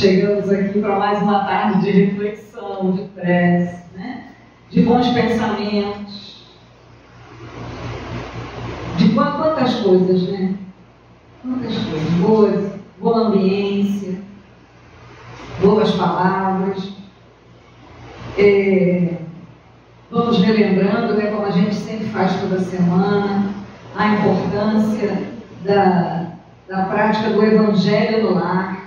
chegamos aqui para mais uma tarde de reflexão, de prece, né? De bons pensamentos, de quantas coisas, né? Quantas coisas boa ambiência, boas palavras. Vamos relembrando, né, como a gente sempre faz toda semana, a importância da prática do Evangelho no lar,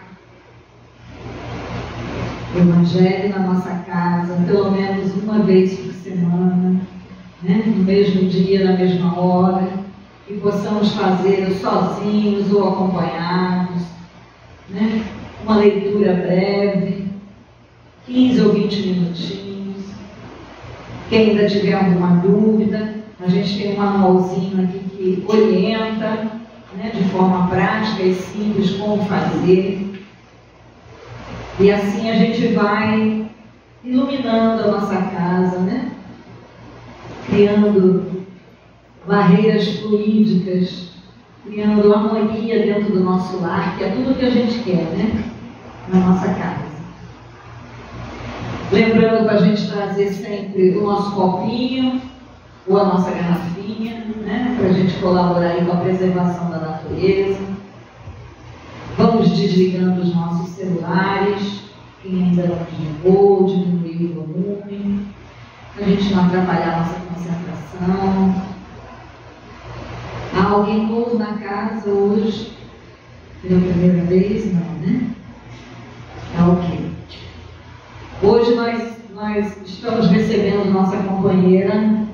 o Evangelho na nossa casa, pelo menos uma vez por semana, né, no mesmo dia, na mesma hora, que possamos fazer sozinhos ou acompanhados, né, uma leitura breve, 15 ou 20 minutinhos. Quem ainda tiver alguma dúvida, a gente tem um manualzinho aqui que orienta, né, de forma prática e simples como fazer. E assim a gente vai iluminando a nossa casa, né? Criando barreiras fluídicas, criando harmonia dentro do nosso lar, que é tudo que a gente quer, né? Na nossa casa. Lembrando para a gente trazer sempre o nosso copinho ou a nossa garrafinha, né? Para a gente colaborar aí com a preservação da natureza. Vamos desligando os nossos celulares, quem ainda não desligou, diminuir o volume, para a gente não atrapalhar a nossa concentração. Há alguém novo na casa hoje? Pela primeira vez? Não, né? Tá ok. Hoje nós estamos recebendo nossa companheira,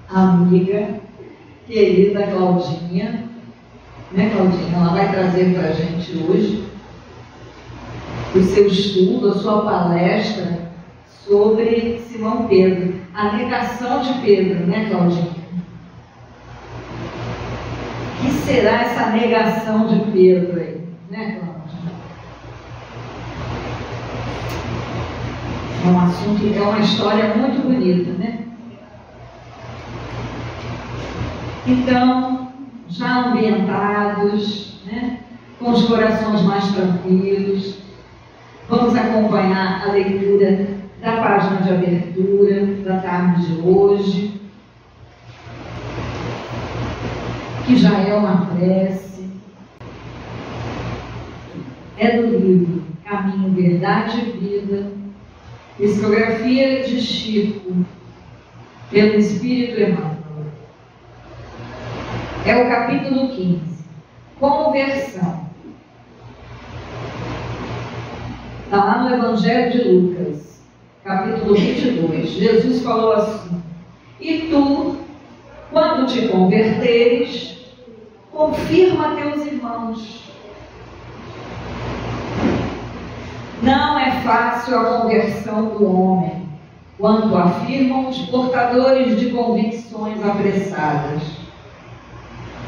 amiga, querida Claudinha. Né, Claudinha? Ela vai trazer para a gente hoje o seu estudo, a sua palestra sobre Simão Pedro. A negação de Pedro, né, Claudinha? O que será essa negação de Pedro aí, né, Claudinha? É um assunto, é uma história muito bonita, né? Então, já ambientados, né? Com os corações mais tranquilos, vamos acompanhar a leitura da página de abertura da tarde de hoje, que já é uma prece. É do livro Caminho, Verdade e Vida, psicografia de Chico, pelo Espírito Emmanuel. É o capítulo 15, Conversão. Está lá no Evangelho de Lucas, capítulo 22. Jesus falou assim: e tu, quando te converteres, confirma teus irmãos. Não é fácil a conversão do homem, quanto afirmam os portadores de convicções apressadas.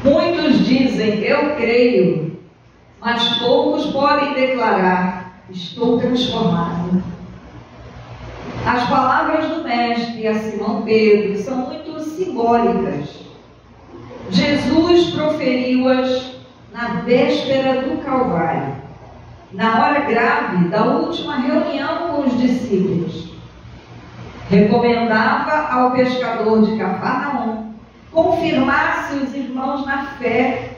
Muitos dizem, eu creio, mas poucos podem declarar, estou transformado. As palavras do Mestre a Simão Pedro são muito simbólicas. Jesus proferiu-as na véspera do Calvário, na hora grave da última reunião com os discípulos. Recomendava ao pescador de Cafarnaum confirmasse os irmãos na fé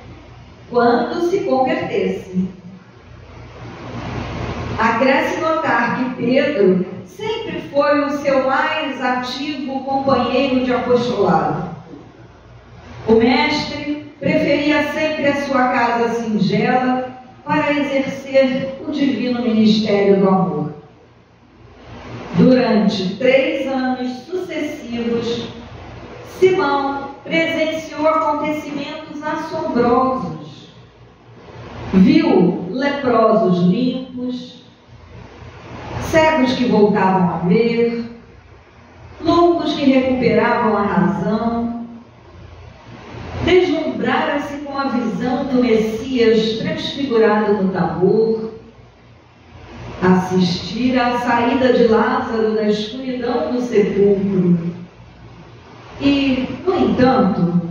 quando se convertesse. Acresce notar que Pedro sempre foi o seu mais ativo companheiro de apostolado. O mestre preferia sempre a sua casa singela para exercer o divino ministério do amor. Durante 3 anos sucessivos, Simão presenciou acontecimentos assombrosos. Viu leprosos limpos, cegos que voltavam a ver, loucos que recuperavam a razão. Deslumbrara-se com a visão do Messias transfigurado no Tabor. Assistira à saída de Lázaro da escuridão do sepulcro. E, no entanto,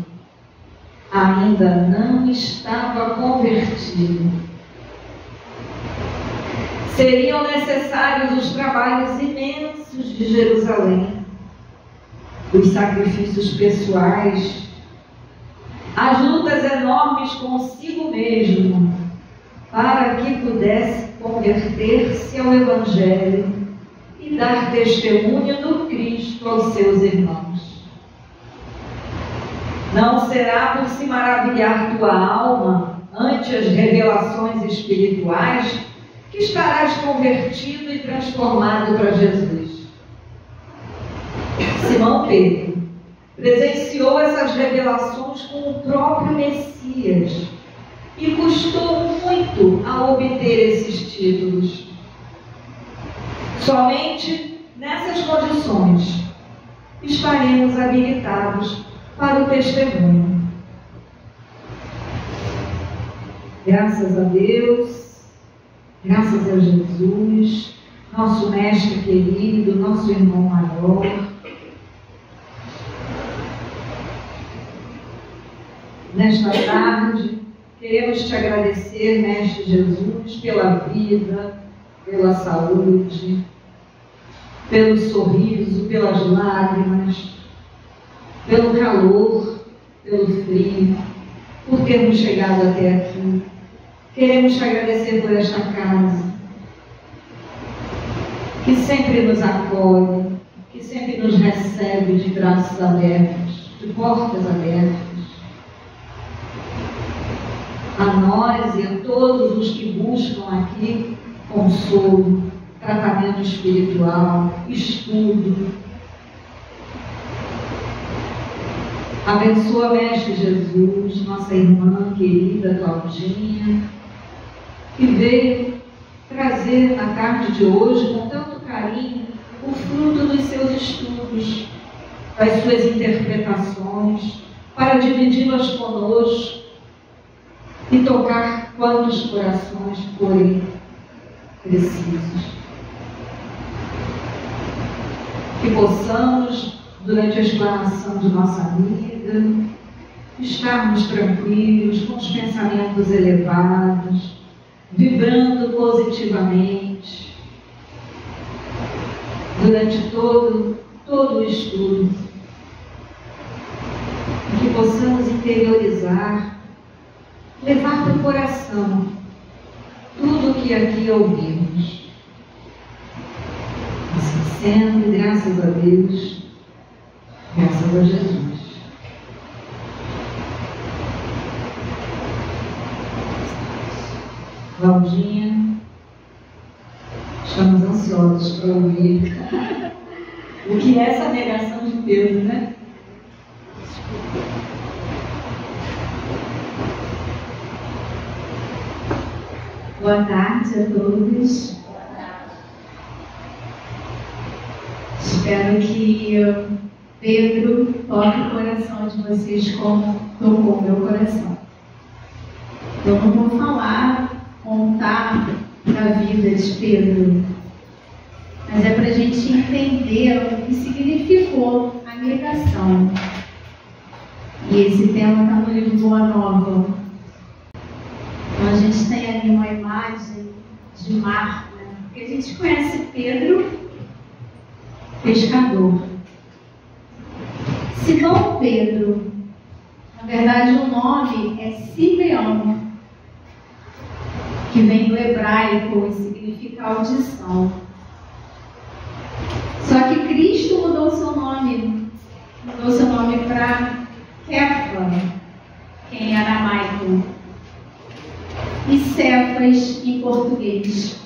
ainda não estava convertido. Seriam necessários os trabalhos imensos de Jerusalém, os sacrifícios pessoais, as lutas enormes consigo mesmo, para que pudesse converter-se ao Evangelho e dar testemunho do Cristo aos seus irmãos. Não será por se maravilhar tua alma ante as revelações espirituais que estarás convertido e transformado para Jesus. Simão Pedro presenciou essas revelações com o próprio Messias e custou muito a obter esses títulos. Somente nessas condições estaremos habilitados para o testemunho. Graças a Deus, graças a Jesus, nosso mestre querido, nosso irmão maior. Nesta tarde, queremos te agradecer, mestre Jesus, pela vida, pela saúde, pelo sorriso, pelas lágrimas, pelo calor, pelo frio, por termos chegado até aqui. Queremos te agradecer por esta casa, que sempre nos acolhe, que sempre nos recebe de braços abertos, de portas abertas. A nós e a todos os que buscam aqui consolo, tratamento espiritual, estudo. Abençoa, Mestre Jesus, nossa irmã querida Claudinha, que veio trazer na tarde de hoje, com tanto carinho, o fruto dos seus estudos, das suas interpretações, para dividi-las conosco e tocar quantos corações forem precisos. Que possamos, durante a explanação de nossa vida, estarmos tranquilos, com os pensamentos elevados, vibrando positivamente, durante todo o estudo. E que possamos interiorizar, levar para o coração tudo o que aqui ouvimos. Assim sendo, graças a Deus, graças a Jesus. Claudinha, estamos ansiosos para ouvir o que é essa negação de Pedro, né? Boa tarde a todos. Espero que Pedro toque o coração de vocês como tocou meu coração. Eu não vou contar da vida de Pedro, mas é para a gente entender o que significou a negação. E esse tema está no livro Boa Nova. Então a gente tem ali uma imagem de mar, né? Porque a gente conhece Pedro, pescador. Simão Pedro, na verdade o nome é Simeão, que vem do hebraico e significa audição. Só que Cristo mudou seu nome para Kefa, que é em aramaico, e Cefas em português,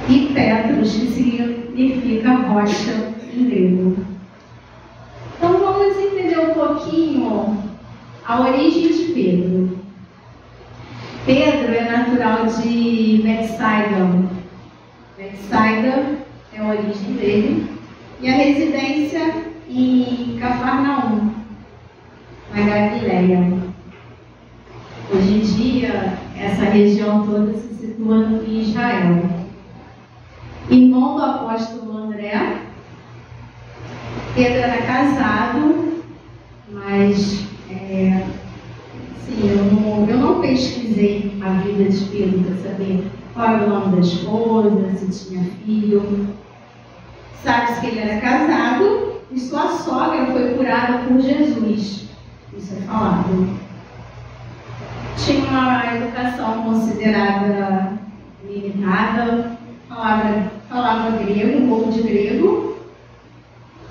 e Petros, que significa rocha em grego. Então vamos entender um pouquinho a origem de Pedro. Pedro é natural de Betsaida. Betsaida é a origem dele, e a residência em Cafarnaum, na Galileia. Hoje em dia, essa região toda se situa em Israel. Irmão do apóstolo André, Pedro era casado, mas eu não pesquisei a vida de Pedro para saber qual era o nome da esposa, se tinha filho. Sabe-se que ele era casado e sua sogra foi curada por Jesus. Isso é falado. Tinha uma educação considerada limitada, falava grego, um pouco de grego,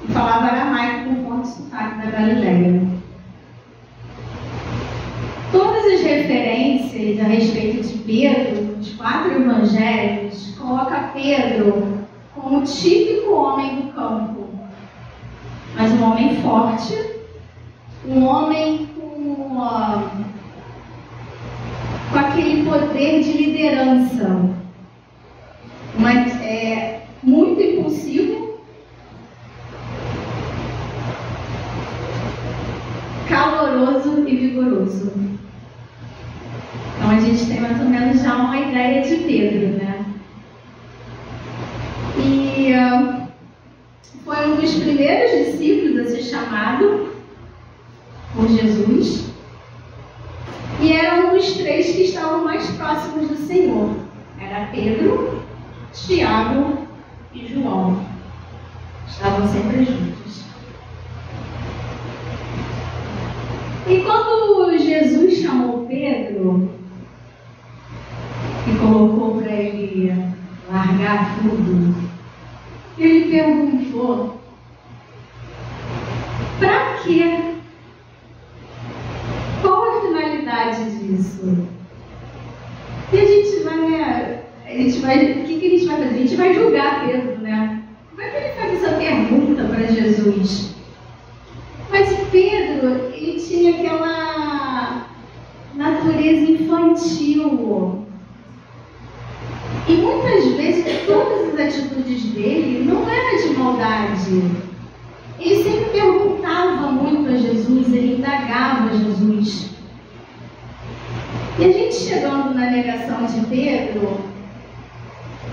e falava aramaico com forte sotaque da Galileia. Todas as referências a respeito de Pedro, os 4 evangelhos, coloca Pedro como o típico homem do campo, mas um homem forte, um homem com aquele poder de liderança, muito impulsivo, caloroso e vigoroso. Então a gente tem mais ou menos já uma ideia de Pedro, né? E foi um dos primeiros discípulos a ser chamado por Jesus. E era um dos 3 que estavam mais próximos do Senhor. Era Pedro, Tiago e João. Estavam sempre juntos. E quando Jesus chamou Pedro e colocou para ele largar tudo, ele perguntou: para quê? Qual a finalidade disso? E a gente vai, o que a gente vai fazer? A gente vai julgar Pedro, né? Como é que ele faz essa pergunta para Jesus? Mas Pedro, ele tinha aquela natureza infantil. E muitas vezes, todas as atitudes dele não eram de maldade. Ele sempre perguntava muito a Jesus, ele indagava a Jesus. E a gente chegando na negação de Pedro,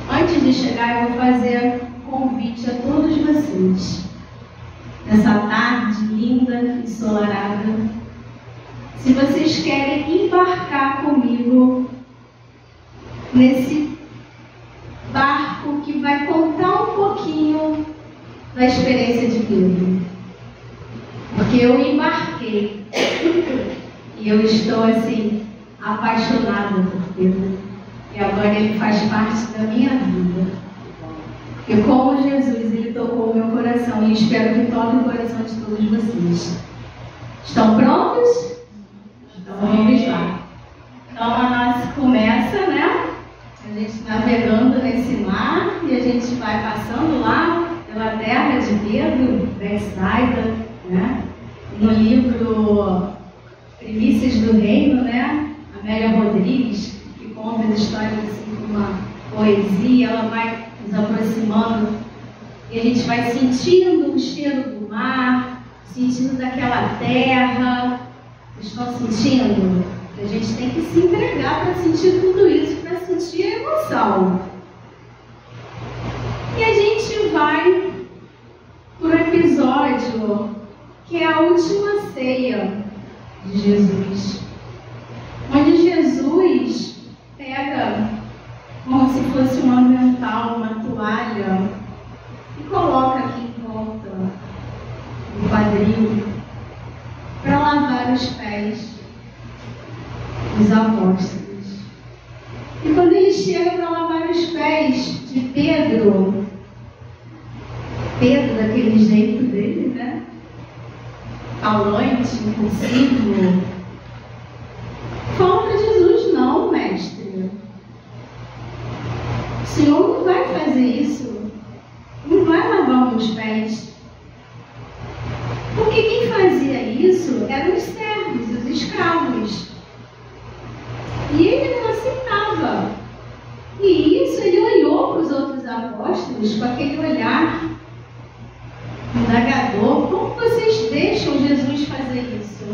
antes de chegar, eu vou fazer um convite a todos vocês. Nessa tarde linda, ensolarada, se vocês querem embarcar comigo nesse barco que vai contar um pouquinho da experiência de Pedro. Porque eu embarquei e eu estou assim apaixonada por Pedro, e agora ele faz parte da minha vida. E como Jesus, ele tocou o meu coração, e espero que toque o coração de todos vocês. Estão prontos? Então vamos lá. Então a nossa começa, né? A gente navegando nesse mar e a gente vai passando lá pela terra de Pedro, Betsaida, né? No livro Primícias do Reino, né? Amélia Rodrigues, que conta as histórias assim com uma poesia, ela vai nos aproximando e a gente vai sentindo o cheiro do mar, sentindo daquela terra. Vocês estão sentindo? A gente tem que se entregar para sentir tudo isso, para sentir a emoção. E a gente vai para o episódio que é a última ceia de Jesus, onde Jesus pega como se fosse um avental, uma toalha, e coloca aqui em volta do quadril para lavar os pés dos apóstolos. E quando ele chega para lavar os pés de Pedro, daquele jeito dele, né? Falante, impulsivo, fala para Jesus: não, mestre, o Senhor não vai fazer isso, não vai lavar meus pés. Porque quem fazia isso eram os servos, os escravos. E ele não aceitava. E isso ele olhou para os outros apóstolos com aquele olhar indagador: como vocês deixam Jesus fazer isso?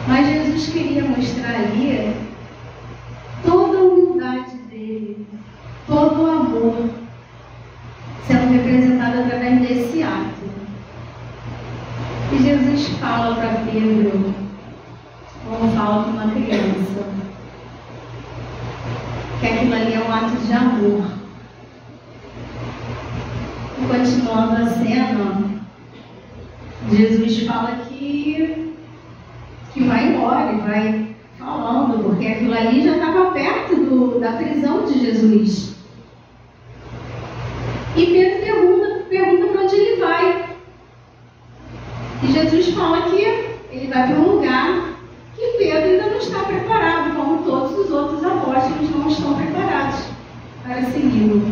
Mas Jesus queria mostrar ali toda a humildade dele, todo o amor sendo representado através desse ato. E Jesus fala para Pedro, como fala para uma criança: que aquilo ali é um ato de amor. E continuando a cena, Jesus fala que vai embora e vai falando, porque aquilo ali já estava perto da prisão de Jesus. E Pedro pergunta para onde ele vai. E Jesus fala que ele vai para um lugar que Pedro ainda não está preparado, como todos os outros apóstolos não estão preparados para segui-lo.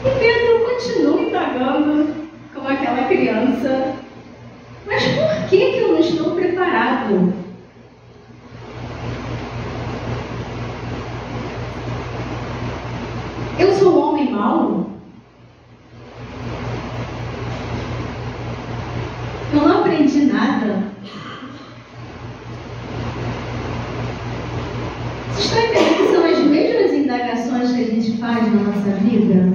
E Pedro continua indagando como aquela criança. Mas por que eu não estou preparado? Eu sou um homem mau? Eu não aprendi nada? Vocês estão entendendo que são as mesmas indagações que a gente faz na nossa vida?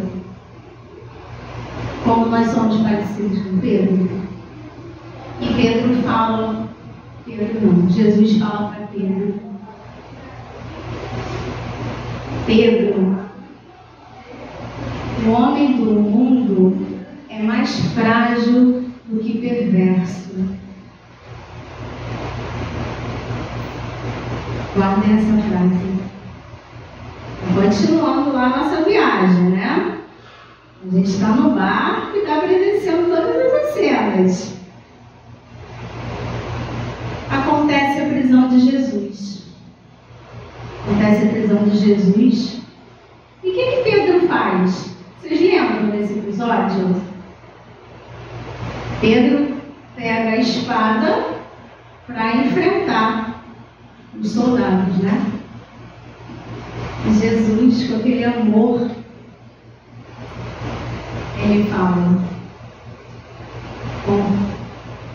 Como nós somos parecidos com Pedro? E Pedro fala, Jesus fala para Pedro: Pedro, o homem do mundo é mais frágil do que perverso. Guardem essa frase. Continuando lá a nossa viagem, né? A gente está no barco e está presenciando todas as cenas. Acontece a prisão de Jesus. E o que Pedro faz? Vocês lembram desse episódio? Pedro pega a espada para enfrentar os soldados, né? E Jesus, com aquele amor, ele fala: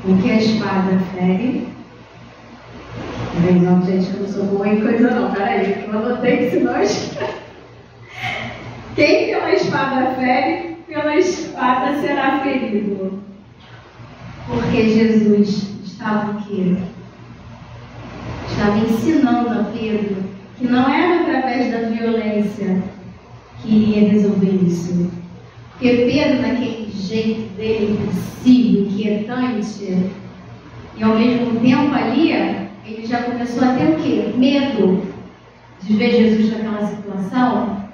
com que a espada fere. Não, gente, eu não sou boa em coisa não, peraí, eu anotei que senão quem pela espada fere, pela espada será ferido. Porque Jesus estava o quê? Estava ensinando a Pedro que não era através da violência que iria resolver isso. Porque Pedro, naquele jeito dele, impulsivo, inquietante, e ao mesmo tempo ali, ele já começou a ter o quê? Medo de ver Jesus naquela situação.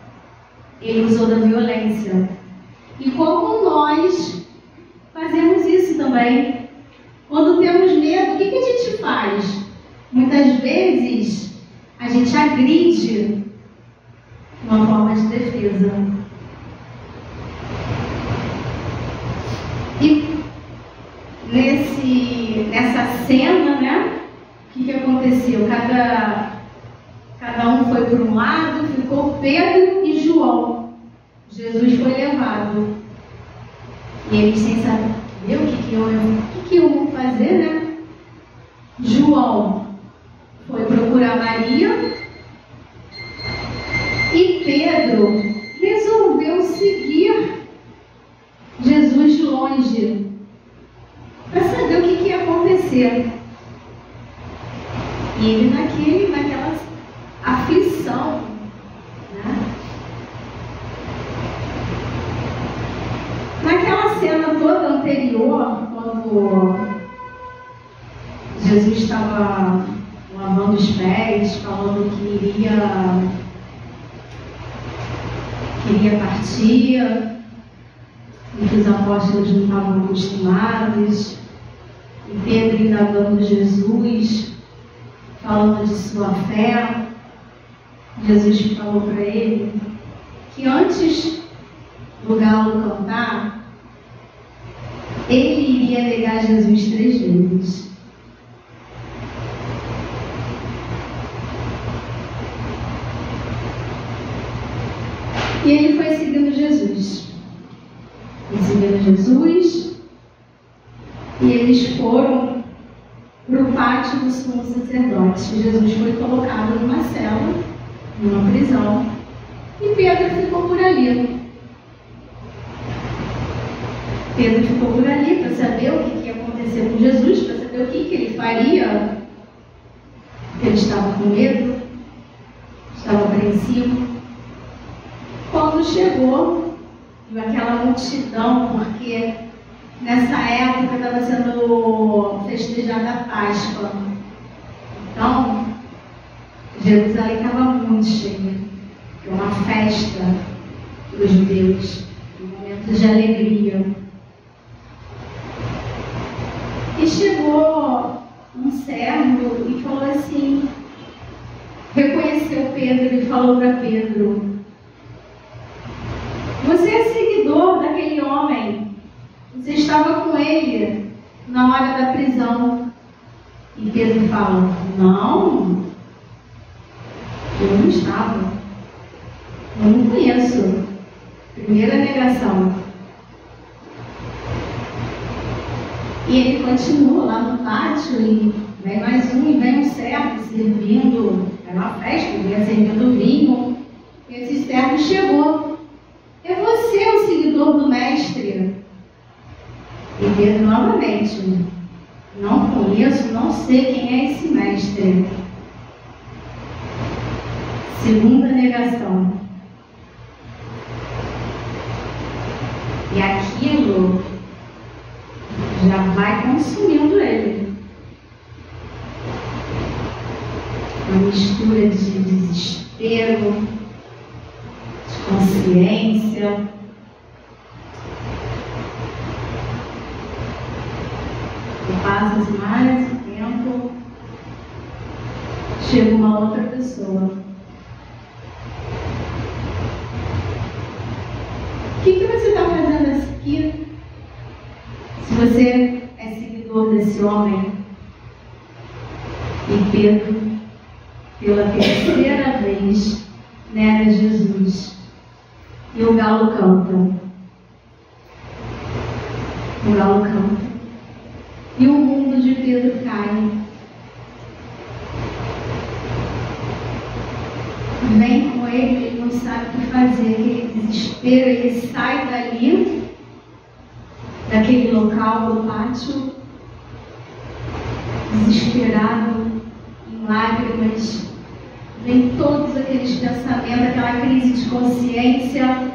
Ele usou da violência. E como nós fazemos isso também. Quando temos medo, o que a gente faz? Muitas vezes a gente agride uma forma de defesa. E nessa cena, né? O que aconteceu? Cada um foi para um lado, ficou Pedro e João. Jesus foi levado. E eles, sem saber o que iam fazer, né? João foi procurar Maria e Pedro resolveu seguir Jesus de longe para saber o que ia acontecer. E ele naquela aflição, né? Naquela cena toda anterior, quando Jesus estava lavando os pés, falando que iria partir, e que os apóstolos não estavam acostumados, e Pedro indagando Jesus, falando de sua fé. Jesus falou para ele que antes do galo cantar, ele iria negar Jesus 3 vezes. E ele foi seguindo Jesus. E eles foram para o pátio do sumo sacerdote. Jesus foi colocado numa cela, numa prisão, e Pedro ficou por ali. Pedro ficou por ali para saber o que ia acontecer com Jesus, para saber o que ele faria, porque ele estava com medo, estava apreensivo. Quando chegou, viu aquela multidão, porque nessa época estava sendo festejada a Páscoa. Então, Jerusalém estava muito cheia. É uma festa dos judeus, um momento de alegria. E chegou um servo e falou assim, reconheceu Pedro e falou para Pedro: você é seguidor daquele homem, você estava com ele na hora da prisão. E Pedro fala: não, eu não estava, eu não conheço. Primeira negação. E ele continua lá no pátio e vem mais um e vem um servo servindo, era uma festa, ele ia servindo vinho. E esse servo chegou: é você o seguidor do mestre? E Pedro novamente: não conheço, não sei quem é esse mestre. Segunda negação. E aquilo já vai consumindo ele. Uma mistura de desespero, de consciência. E passa-se mais tempo, chega uma outra pessoa. O que você está fazendo aqui? Se você é seguidor desse homem. E Pedro, pela terceira vez, nega Jesus. E o galo canta. O galo canta. E o mundo de Pedro cai. Vem com ele, ele não sabe o que fazer, aquele desespero, ele sai dali, daquele local do pátio, desesperado, em lágrimas. Vem todos aqueles pensamentos, aquela crise de consciência.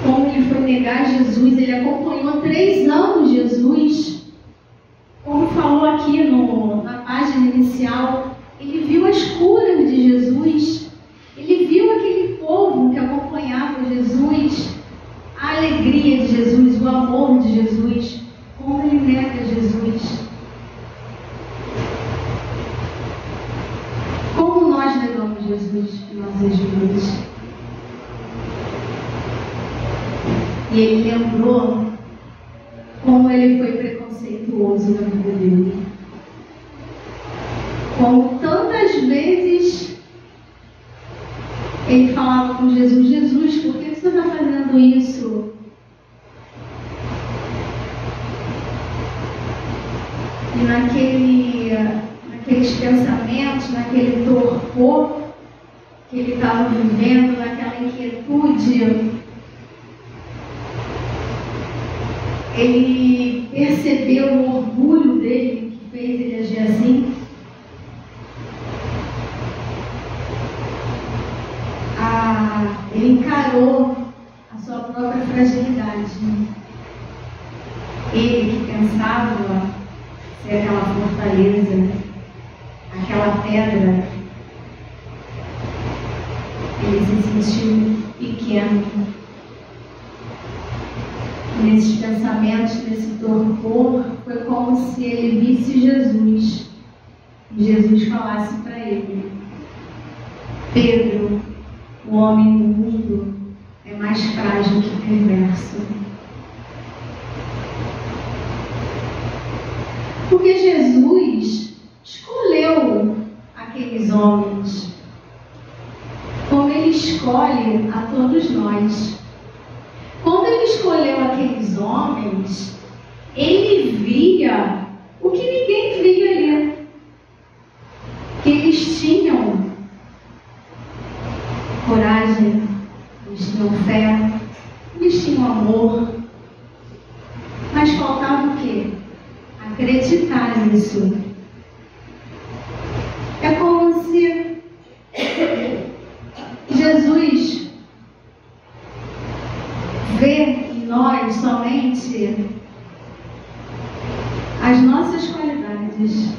Como ele foi negar Jesus, ele acompanhou 3 anos Jesus. Como falou aqui na página inicial, ele viu as curas de Jesus, ele viu aquele povo que acompanhava Jesus, a alegria de Jesus, o amor de Jesus. Como ele nega Jesus. Como nós negamos Jesus em nossas vidas. E ele lembrou como ele foi preconceituoso na vida dele. Como tantas vezes ele falava com Jesus: Jesus, por que você está fazendo isso? E naqueles pensamentos, naquele torpor que ele estava vivendo, naquela inquietude, ele percebeu o orgulho dele que fez ele agir assim. Ele encarou a sua própria fragilidade. Ele que pensava ser aquela fortaleza, aquela pedra, ele se sentiu pequeno. Nesses pensamentos, nesse torpor, foi como se ele visse Jesus. E Jesus falasse para ele: Pedro, o homem do mundo é mais frágil que perverso. Porque Jesus escolheu aqueles homens, como ele escolhe a todos nós. Quando ele escolheu aqueles homens, ele via o que ninguém via ali. Que eles tinham coragem, eles tinham fé, eles tinham amor. Mas faltava o quê? Acreditar nisso. É como se em nós somente as nossas qualidades.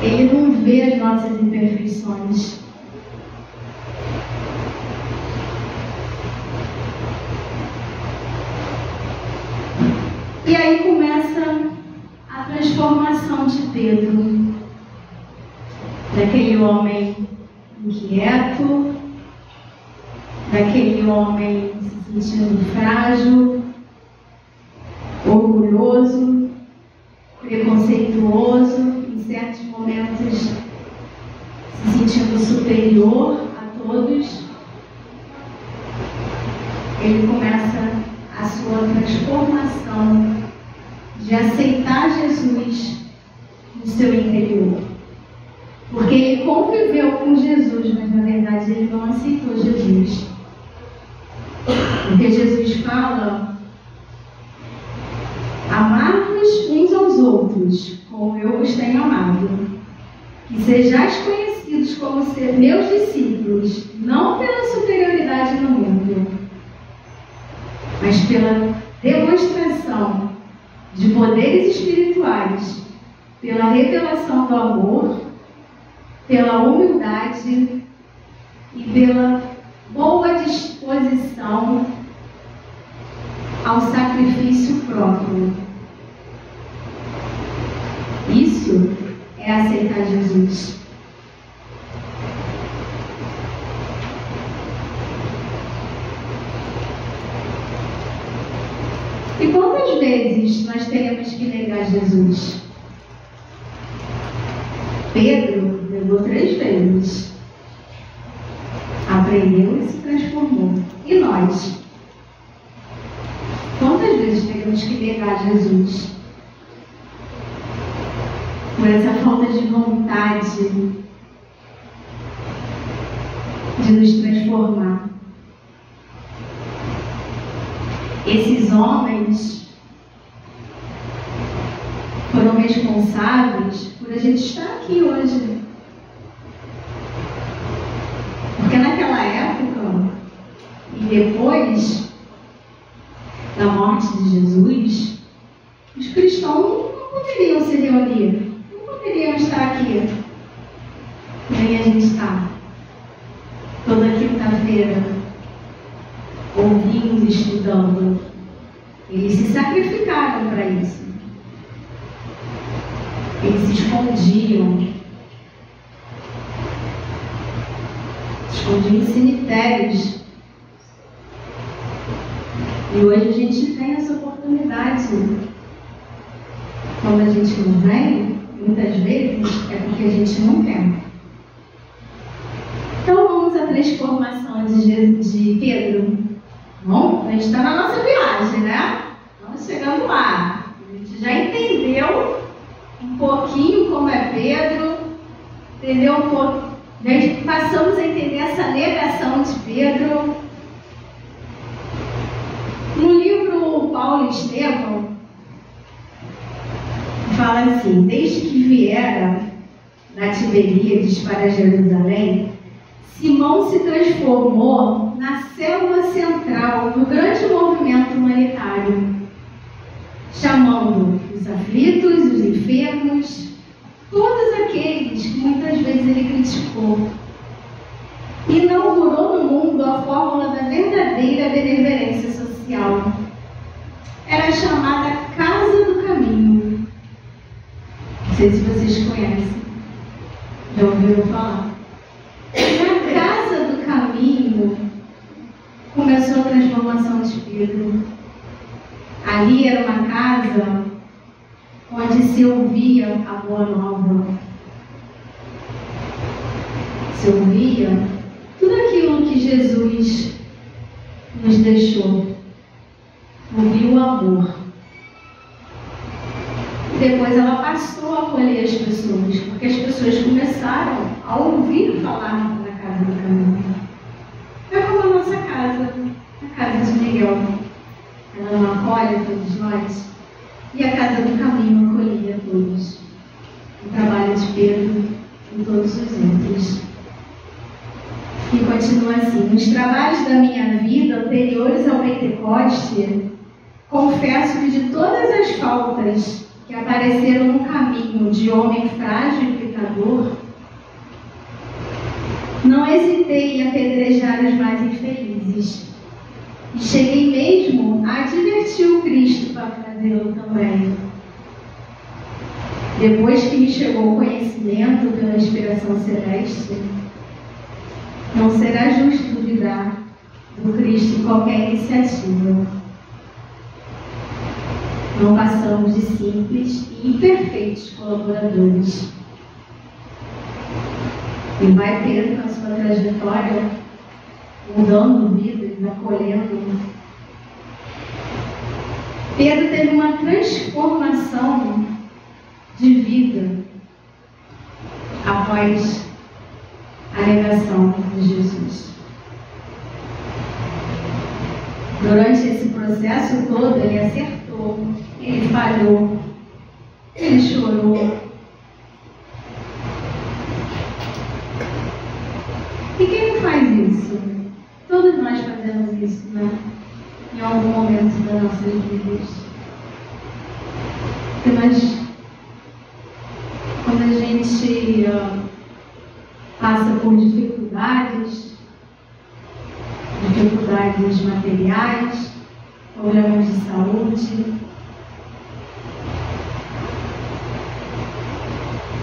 Ele não vê as nossas imperfeições. E aí começa a transformação de Pedro, daquele homem inquieto, daquele homem se sentindo frágil, orgulhoso, preconceituoso, em certos momentos se sentindo superior a todos. Ele começa a sua transformação de aceitar Jesus no seu interior. Porque ele conviveu com Jesus, mas na verdade ele não aceitou Jesus. Porque Jesus fala: amar-vos uns aos outros, como eu vos tenho amado. Que sejais conhecidos como meus discípulos, não pela superioridade no mundo, mas pela demonstração de poderes espirituais, pela revelação do amor, pela humildade e pela boa disposição ao sacrifício próprio. Isso é aceitar Jesus. E quantas vezes nós teremos que negar Jesus? Pedro negou 3 vezes. Aprendeu e se transformou. E nós? Quantas vezes teremos que negar Jesus? Por essa falta de vontade de nos transformar. Esses homens foram responsáveis por a gente estar aqui hoje. Porque naquela época, e depois da morte de Jesus, os cristãos não poderiam se reunir, não poderiam estar aqui. Nem a gente está. Toda quinta-feira, ouvindo, estudando. Eles se sacrificaram para isso. Eles se escondiam. Se escondiam em cemitérios. E hoje a gente tem essa oportunidade. Quando a gente não vem, muitas vezes é porque a gente não quer. Então vamos à transformação de Pedro. Bom, a gente está na nossa viagem, né? Estamos chegando lá. A gente já entendeu um pouquinho como é Pedro, entendeu um pouco. Já passamos a entender essa negação de Pedro. No livro Paulo e Estevão, fala assim: desde que viera da Tiberíades para Jerusalém, Simão se transformou na célula central do grande movimento humanitário, chamando os aflitos, os enfermos, todos aqueles que muitas vezes ele criticou. Inaugurou no mundo a fórmula da verdadeira benevolência social. Era chamada Casa do Caminho. Não sei se vocês conhecem, já ouviram falar. Na Casa do Caminho começou a transformação de Pedro. Ali era uma casa onde se ouvia a boa nova. Se ouvia tudo aquilo que Jesus nos deixou. Ouvia o amor. E depois ela passou a acolher as pessoas, porque as pessoas começaram a ouvir falar na Casa do Caminho. É como a nossa casa, a casa de Miguel. Ela não acolhe a todos nós. E a Casa do Caminho acolhia a todos. O trabalho de Pedro e todos os outros. E com continua assim: nos trabalhos da minha vida anteriores ao Pentecoste, confesso que de todas as faltas que apareceram no caminho de homem frágil e pecador, não hesitei em apedrejar os mais infelizes. E cheguei mesmo a advertir o Cristo para fazê-lo também. Depois que me chegou o conhecimento pela inspiração celeste, não será justo duvidar do Cristo em qualquer iniciativa. Não passamos de simples e imperfeitos colaboradores. E vai Pedro na sua trajetória, mudando vidas, acolhendo. Pedro teve uma transformação de vida após a negação de Jesus. Durante esse processo todo, ele acertou, ele falhou, ele chorou. E quem não faz isso? Todos nós fazemos isso, né? Em algum momento das nossas vidas. Porque quando a gente passa por dificuldades materiais, problemas de saúde,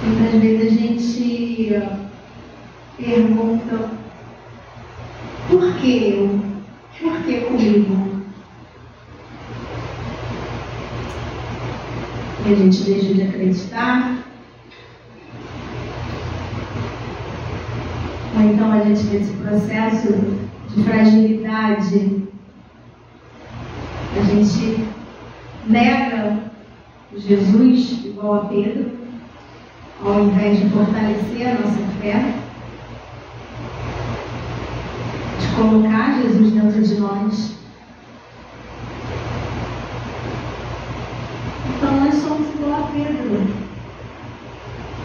muitas vezes a gente pergunta: por que eu? Por que comigo? E a gente deixa de acreditar. Ou então a gente, nesse processo de fragilidade, a gente nega Jesus, igual a Pedro, ao invés de fortalecer a nossa fé, de colocar Jesus dentro de nós. Então nós somos igual a Pedro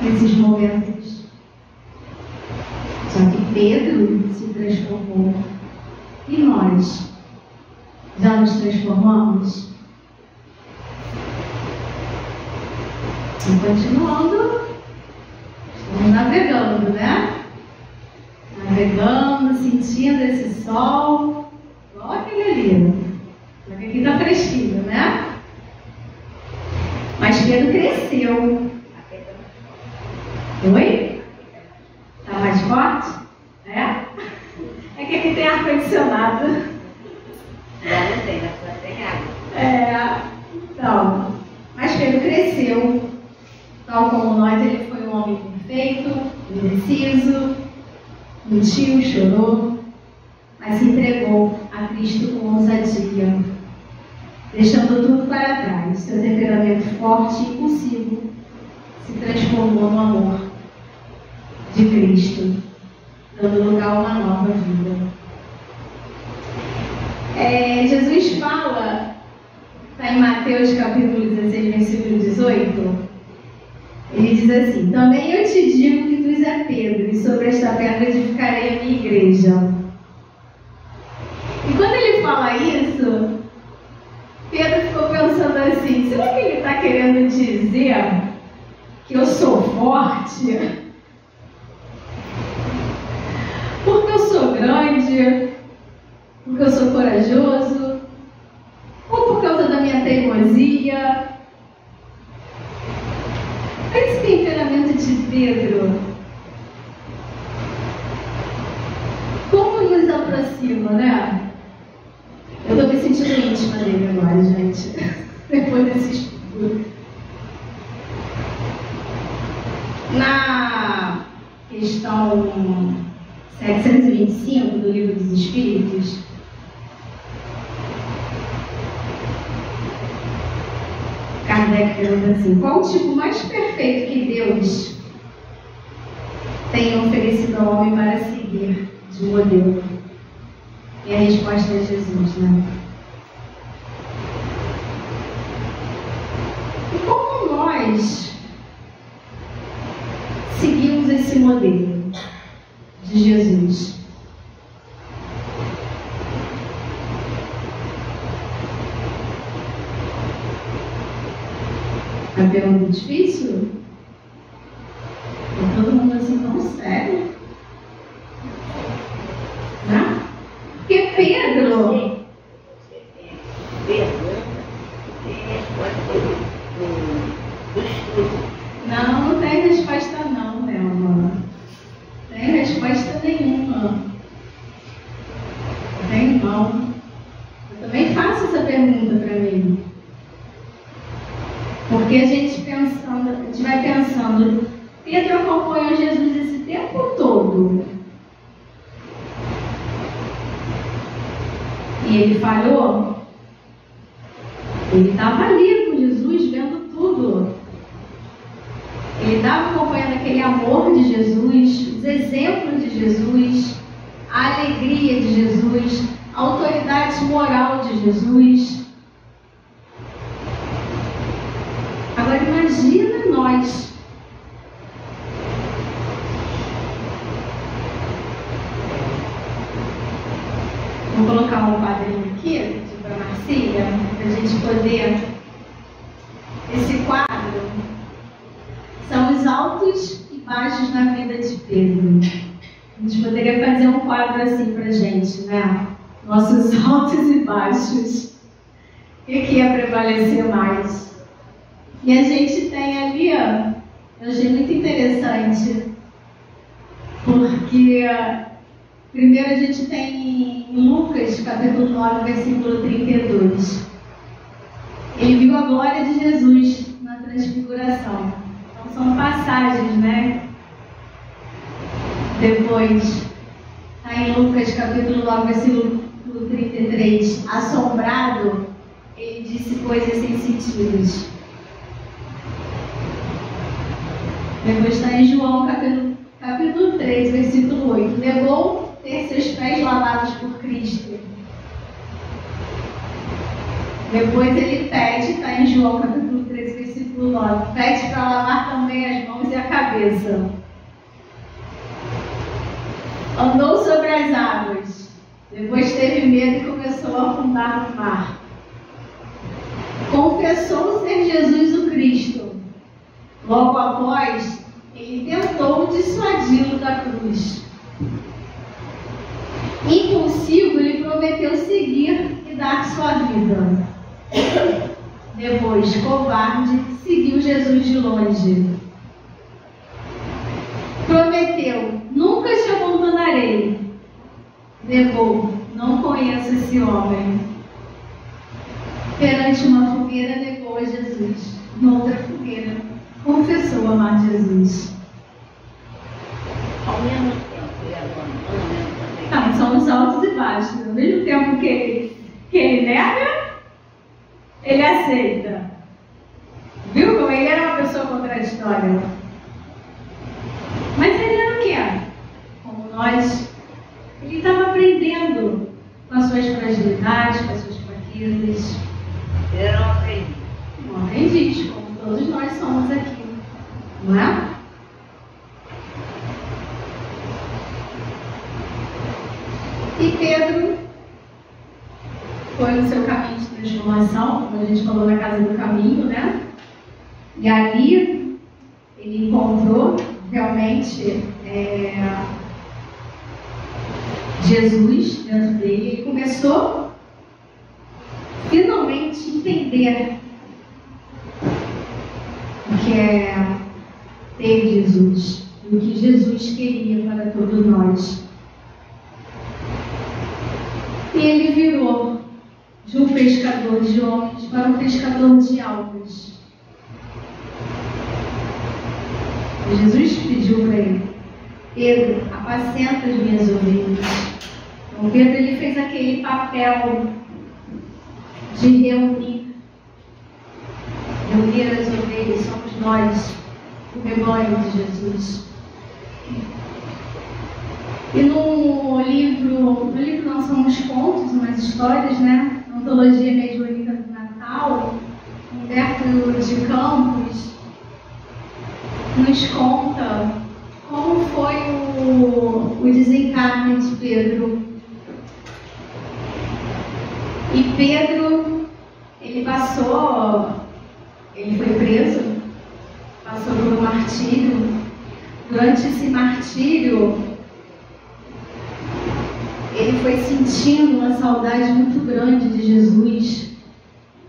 nesses momentos. Só que Pedro se transformou. E nós? Já nos transformamos? E continuando, estamos navegando, né? Navegando, sentindo esse sol, igual aquele ali. Só que aqui está fresquinho, né? Mas Pedro cresceu. Oi? Está mais forte? É que aqui tem ar-condicionado. Já não tem, só tem água. Então, mas Pedro cresceu. Tal como nós, ele foi um homem perfeito, indeciso, mentiu, chorou, mas se entregou a Cristo com ousadia, deixando tudo para trás. Seu temperamento forte e impulsivo se transformou no amor de Cristo, dando lugar a uma nova vida. Jesus fala, está em Mateus capítulo 16, versículo 18, ele diz assim: também eu te digo que tu és Pedro, e sobre esta pedra edificarei a minha igreja. E quando ele fala isso, Pedro ficou pensando assim: será que ele está querendo dizer que eu sou forte? Porque eu sou grande? Porque eu sou corajoso? Ou por causa da minha teimosia? Esse temperamento de Pedro, como nos aproxima, né? Eu estou me sentindo íntima dele agora, gente, depois desse estudo. Na questão 725 do Livro dos Espíritos, Kardec pergunta assim: qual o tipo mais perfeito que Deus tem oferecido ao homem para seguir de modelo? E a resposta é Jesus, né? E como nós seguimos esse modelo de Jesus? A pergunta difícil? Todo mundo assim, tão sério? Né? Porque Pedro... Não tem resposta não, Nelma. Não tem resposta nenhuma. Não tem não. Eu também faço essa pergunta para mim. Porque a gente vai pensando, Pedro acompanhou Jesus esse tempo todo. E ele falhou? Ele estava ali com Jesus, vendo tudo. Ele estava acompanhando aquele amor de Jesus, os exemplos de Jesus, a alegria de Jesus, a autoridade moral de Jesus. Agora imagina nós. Vou colocar um quadrinho aqui, para Marcília, para a gente poder. Esse quadro são os altos e baixos na vida de Pedro. A gente poderia fazer um quadro assim para a gente, né? Nossos altos e baixos. O que ia prevalecer mais? E a gente tem ali, ó, eu achei muito interessante, porque primeiro a gente tem em Lucas, capítulo 9, versículo 32. Ele viu a glória de Jesus na transfiguração. Então são passagens, né? Depois, está em Lucas, capítulo 9, versículo 33. Assombrado, ele disse coisas sem sentido. Depois está em João, capítulo 3, versículo 8. Negou ter seus pés lavados por Cristo. Depois ele pede, está em João, capítulo 3, versículo 9. Pede para lavar também as mãos e a cabeça. Andou sobre as águas. Depois teve medo e começou a afundar no mar. Confessou ser Jesus o Cristo. Logo após, ele tentou dissuadi-lo da cruz. Impulsivo, ele prometeu seguir e dar sua vida. Depois, covarde, seguiu Jesus de longe. Prometeu, nunca te abandonarei. Negou, não conheço esse homem. Perante uma fogueira, negou a Jesus. Noutra fogueira, confessou amar Jesus. Ao mesmo tempo, e agora? Não, são os altos e baixos. Ao mesmo tempo que ele nega, ele aceita. Viu como ele era uma pessoa contraditória? Mas ele era o quê? Como nós. Ele estava aprendendo com as suas fragilidades, com as suas fraquezas. Ele era um aprendiz. Um aprendiz, como todos nós somos aqui. Não é? E Pedro foi no seu caminho de transformação, como a gente falou na casa do caminho, né? E ali ele encontrou realmente Jesus dentro dele. Ele começou finalmente a entender o que é ter Jesus, o que Jesus queria para todos nós. E ele virou de um pescador de homens para um pescador de almas. E Jesus pediu para ele: Pedro, apacenta as minhas ovelhas. Então Pedro ele fez aquele papel de reunir as ovelhas, somos nós, o rebanho de Jesus. E no livro não são uns contos, umas histórias, né? Na antologia mediúnica do Natal, Humberto de Campos nos conta como foi o desencarne de Pedro. E Pedro, ele passou ele foi preso, passou por um martírio. Durante esse martírio, ele foi sentindo uma saudade muito grande de Jesus,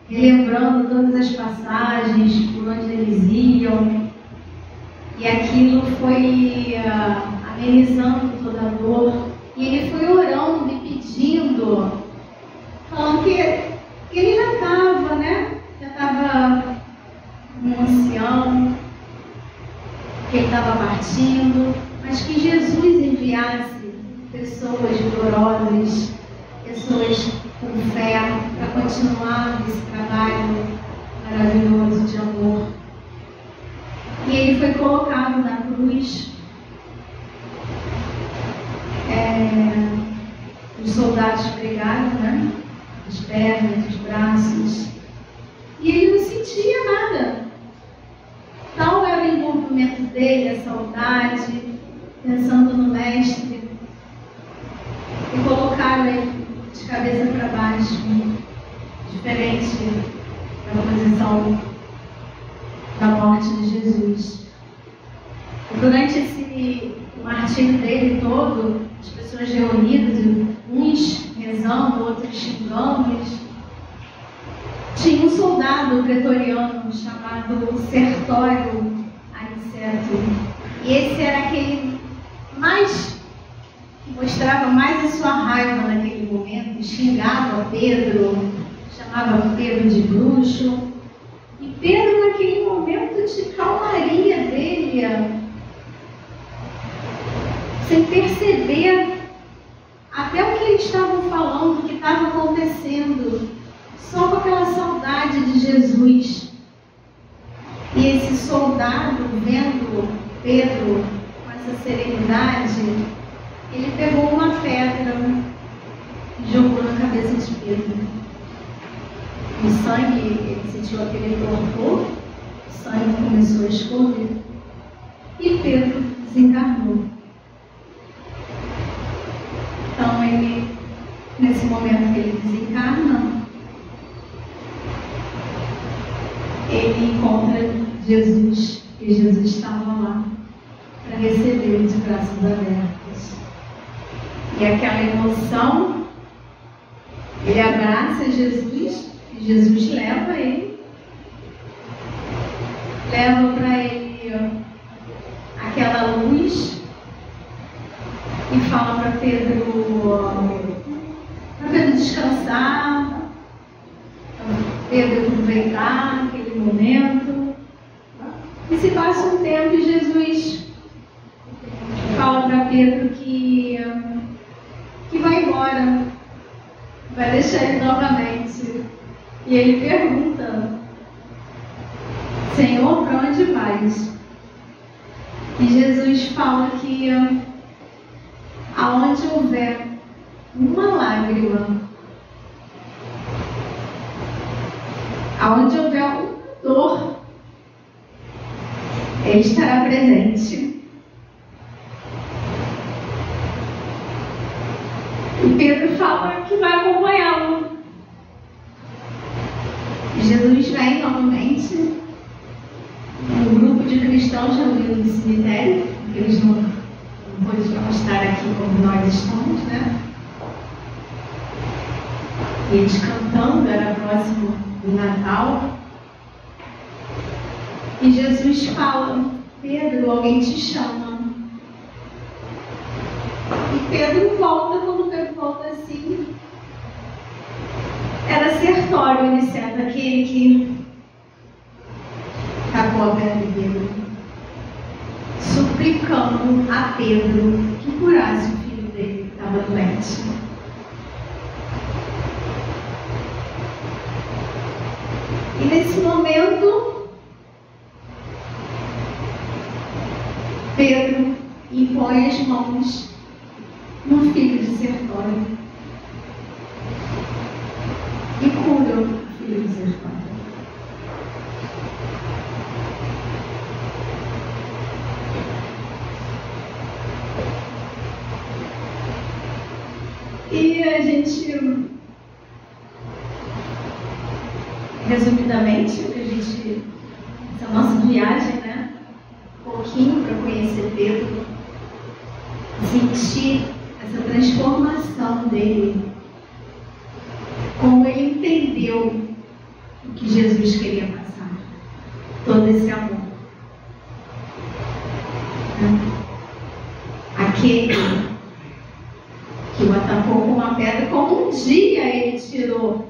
relembrando todas as passagens por onde eles iam, e aquilo foi amenizando toda a dor, e ele foi orando e pedindo, falando que ele já estava, né? Já estava um ancião, que ele estava partindo, mas que Jesus enviasse pessoas vigorosas, pessoas com fé, para continuar esse trabalho maravilhoso de amor. E ele foi colocado na cruz. Os soldados pregaram, né? As pernas, os braços. E ele não sentia nada. Tal era o envolvimento dele, a saudade, pensando no Mestre. E colocaram ele de cabeça para baixo, diferente da posição da morte de Jesus. E durante esse martírio dele todo, as pessoas reunidas, uns rezando, outros xingando, tinha um soldado pretoriano chamado Sertório Aniceto. E esse era aquele que mostrava mais a sua raiva naquele momento, xingava Pedro, chamava Pedro de bruxo. E Pedro, naquele momento de calmaria dele, sem perceber até o que eles estavam falando, o que estava acontecendo, só com aquela saudade de Jesus. E esse soldado, vendo Pedro com essa serenidade, ele pegou uma pedra e jogou na cabeça de Pedro. O sangue, ele sentiu aquele torpor, o sangue começou a escorrer e Pedro desencarnou. Então, nesse momento que ele desencarna, ele encontra Jesus, e Jesus estava lá para recebê-lo de braços abertos. E aquela emoção, ele abraça Jesus, e Jesus leva ele, leva para ele aquela luz e fala para Pedro descansar, para Pedro aproveitar aquele momento. E se passa um tempo e Jesus fala para Pedro que vai embora, vai deixar ele novamente. E ele pergunta: Senhor, para onde vais? E Jesus fala que aonde houver uma lágrima, aonde houver uma dor, ele estará presente. E Pedro fala que vai acompanhá-lo. Jesus vem novamente, um grupo de cristãos reunidos no cemitério, porque eles não podiam estar aqui como nós estamos, né? E eles cantando, era próximo do Natal. E Jesus fala: Pedro, alguém te chama. E Pedro volta. Quando Pedro volta assim, era Sertório Aniceto, aquele que tacou a pedra de Pedro, suplicando a Pedro que curasse o filho dele que estava doente. E nesse momento, Pedro impõe as mãos no filho de Sertório e cura o filho de Sertório. E a gente, resumidamente, o que a gente essa nossa viagem, né? Um pouquinho para conhecer Pedro, sentir essa transformação dele, como ele entendeu o que Jesus queria passar, todo esse amor. Aquele que o atacou com uma pedra, como um dia ele tirou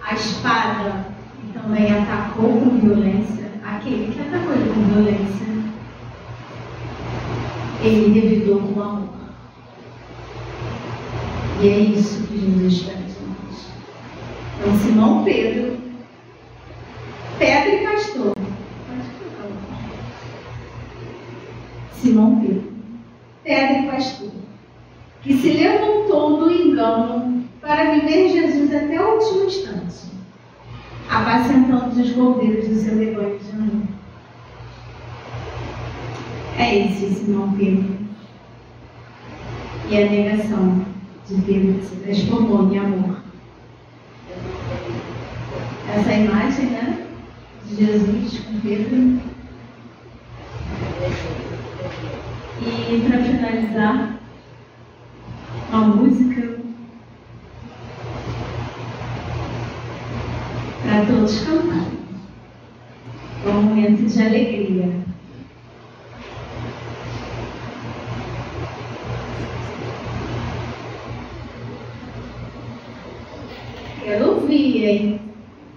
a espada e também atacou com violência, aquele que atacou ele com violência, ele revidou com amor. E é isso que Jesus espera de nós. Então, Simão Pedro, pedra e pastor. Simão Pedro, pedra e pastor, que se levantou do engano para viver Jesus até o último instante, apacentando os cordeiros do seu rebanho de amor. É esse Simão Pedro. E a negação de Pedro se transformou em amor. Essa imagem, né, de Jesus com Pedro. E para finalizar, uma música para todos cantarem. É um momento de alegria. Quero ouvir, hein?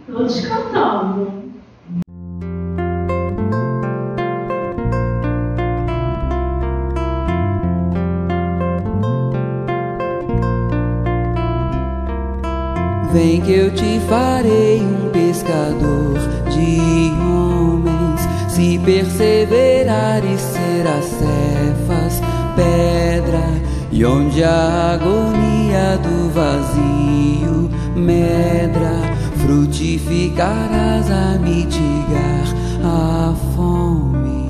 Todos cantando. Vem que eu te farei um pescador de homens. Se perseverares, serás Cefas, pedra. E onde a agonia do vazio medra, frutificarás a mitigar a fome.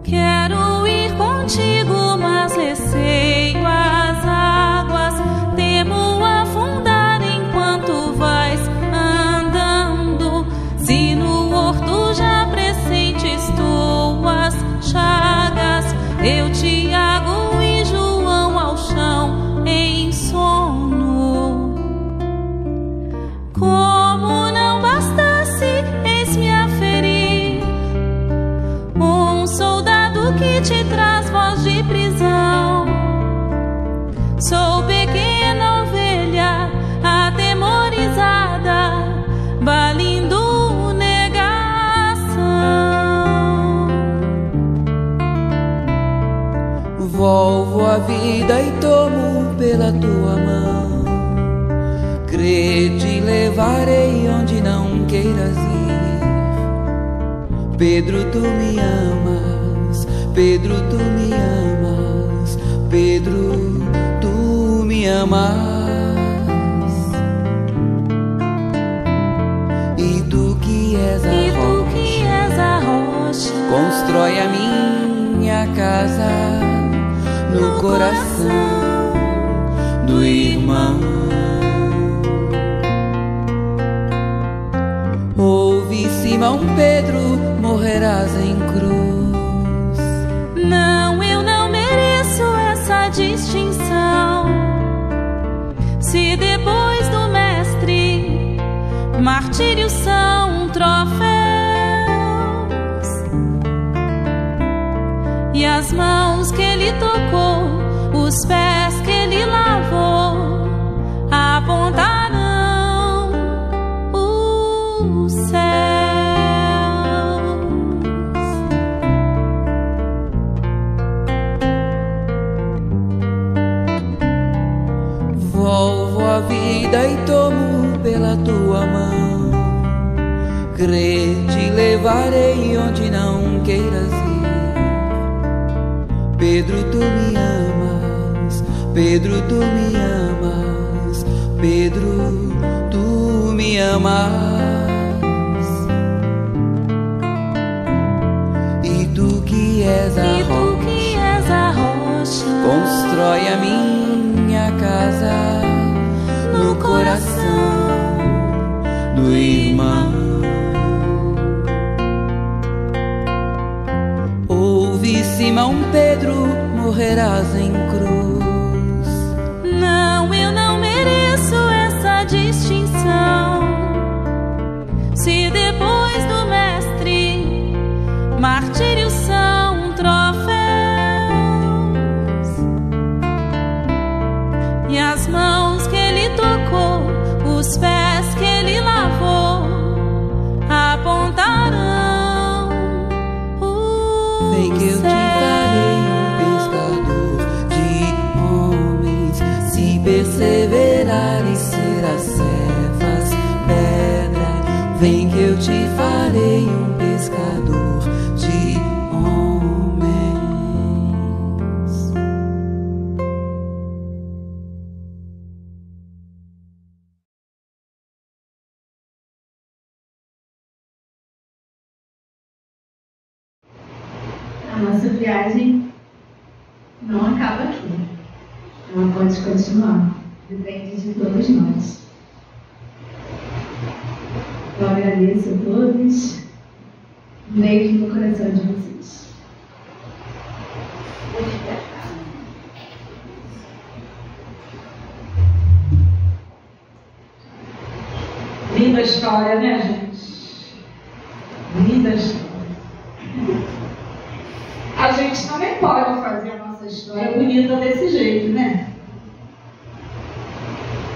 Quero ir contigo, mas receio as águas. Temo afundar enquanto vais andando. Se no horto já pressentes tuas chagas, eu, Tiago e João ao chão em sono. Como não bastasse, eis-me a ferir um soldado que te traz voz de prisão. Sou pequena ovelha atemorizada, balindo negação. Volvo a vida e tomo pela tua mão. Crê, te levarei onde não queiras ir. Pedro, tu me amas. Pedro, tu me amas. Pedro, tu me amas. E tu que és a rocha, constrói a minha casa no coração do irmão. Ouve, Simão Pedro, morrerás em cruz. Não, eu não mereço essa distinção. Se depois do mestre martírios são troféus e as mãos que ele tocou, os pés que ele lavou, apontarão os céus. Volvo a vida e tomo pela tua mão. Crê, te levarei onde não queiras ir. Pedro, tu me amas. Pedro, tu me amas. Pedro, tu me amas. E tu que és a rocha, constrói a minha casa no coração do irmão. morrerás em cruz. Não, eu não mereço essa distinção. Se depois do mestre martírios são troféus e as mãos que ele tocou, os pés que ele lavou apontarão o Vem que eu te farei um pescador de homens. Se perseverares serás cefas, pedra. Vem que eu te farei um pescador de homens. A nossa viagem não acaba aqui. Ela pode continuar. Depende de todos nós. Eu agradeço a todos. Um beijo no coração de vocês. Linda história, né, gente? Linda história. A gente também pode fazer a nossa história bonita desse jeito, né?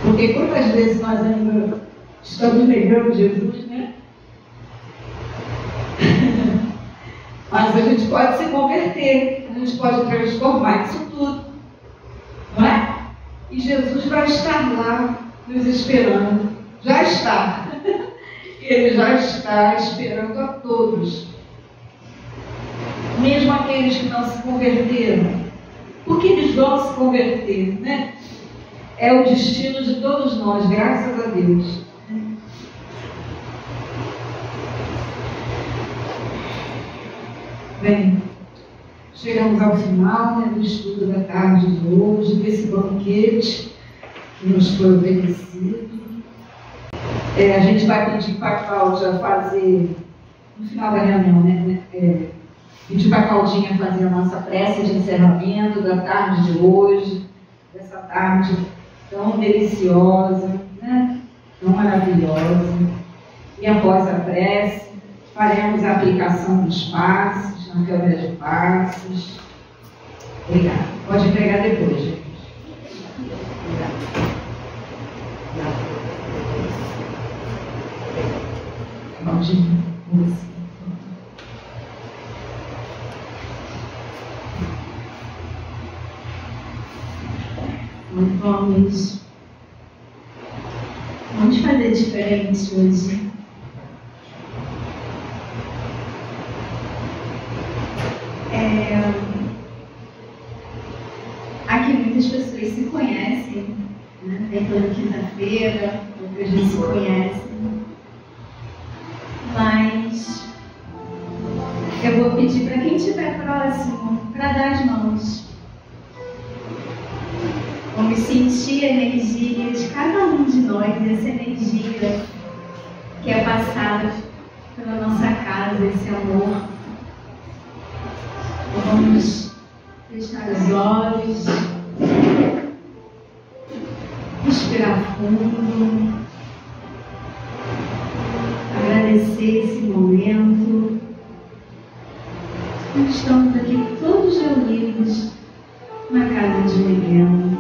Porque quantas vezes nós ainda estamos negando Jesus, né? Mas a gente pode se converter, a gente pode transformar isso tudo, não é? E Jesus vai estar lá nos esperando. Já está. Ele já está esperando a todos. Mesmo aqueles que não se converteram. Porque eles vão se converter, né? É o destino de todos nós, graças a Deus. Bem, chegamos ao final, né, do estudo da tarde de hoje, desse banquete que nos foi oferecido. A gente vai pedir para a Cláudia fazer, no final da reunião, né? Pedir para a Claudinha fazer a nossa prece de encerramento da tarde de hoje, dessa tarde tão deliciosa, né? Tão maravilhosa. E após a prece, faremos a aplicação dos passes, na câmera de passes. Obrigada. Pode entregar depois, gente. Claudinha, com você. Vamos fazer diferente hoje. Aqui muitas pessoas se conhecem, né? Tem toda quinta-feira, outras não se conhecem. Mas eu vou pedir para quem estiver próximo para dar as mãos. Vamos sentir a energia de cada um de nós, essa energia que é passada pela nossa casa, esse amor. Vamos fechar os olhos, respirar fundo, agradecer esse momento. Nós estamos aqui todos reunidos na casa de Miguel.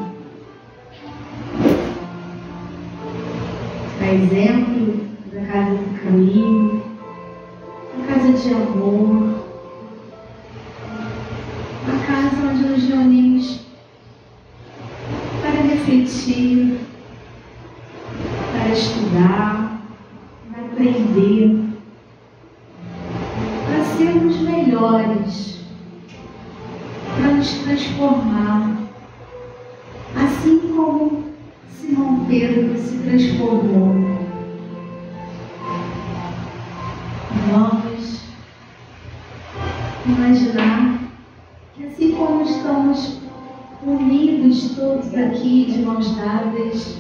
A exemplo da casa do caminho, a casa de amor, a casa onde nos reunimos para refletir, para estudar, para aprender, para sermos melhores, para nos transformar, assim como Simão Pedro se transformou. Vamos imaginar que assim como estamos unidos todos aqui de mãos dadas,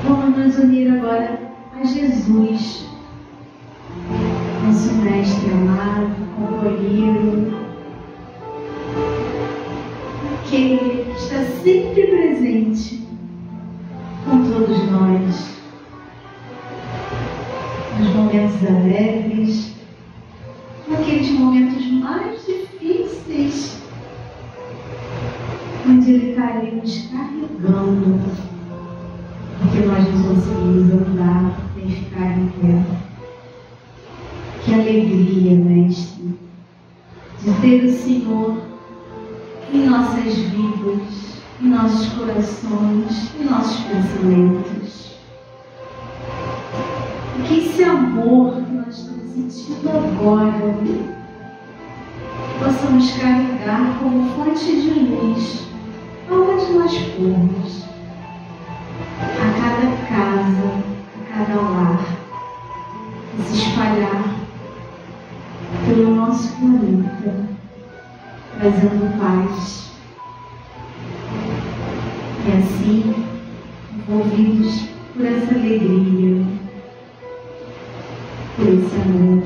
vamos nos unir agora a Jesus, nosso Mestre amado, companheiro, presente com todos nós, nos momentos alegres, naqueles momentos mais difíceis, onde Ele está ali nos carregando, porque nós não conseguimos andar nem ficar em pé. Que alegria, Mestre, de ter o Senhor em nossas vidas, em nossos corações, em nossos pensamentos. E que esse amor que nós estamos sentindo agora possamos carregar como fonte de luz aonde nós formos, a cada casa, a cada lar, e se espalhar pelo nosso planeta, trazendo paz. E assim, envolvidos por essa alegria, por esse amor,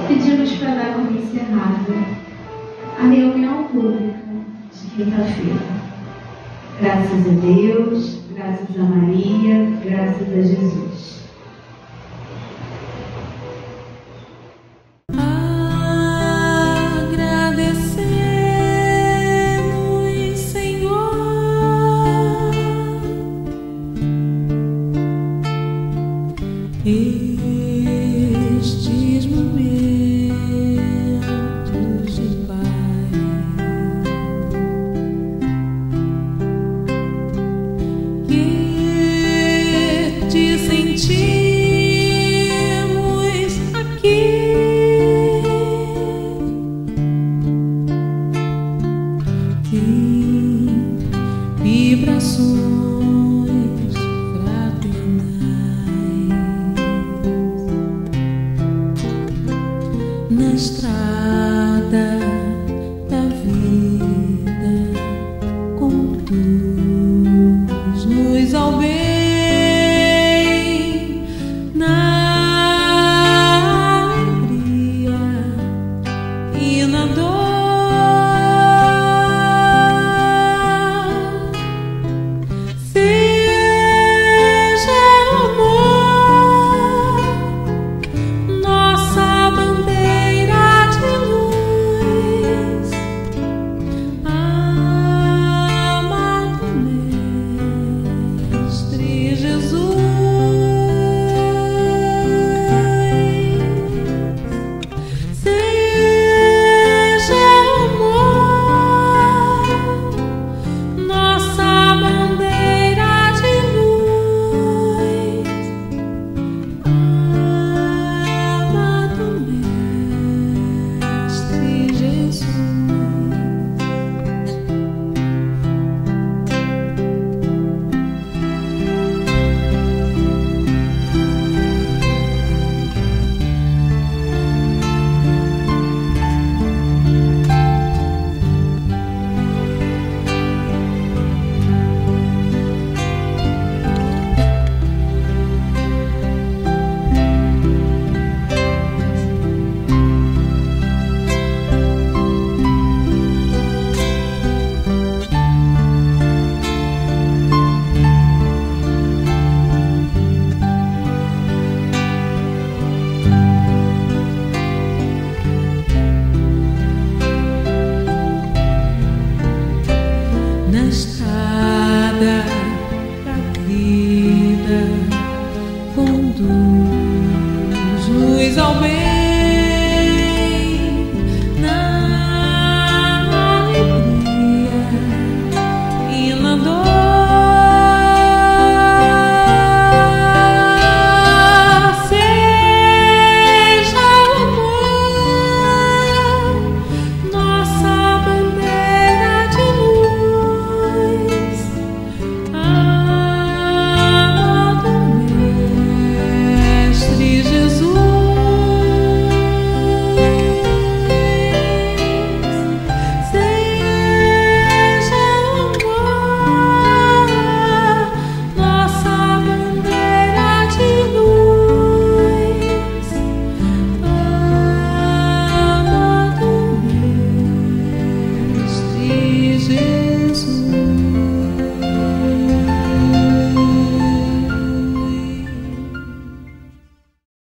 pedimos para dar como encerrada a reunião pública de quinta-feira. Graças a Deus, graças a Maria, graças a Jesus. Agradecemos, Senhor, e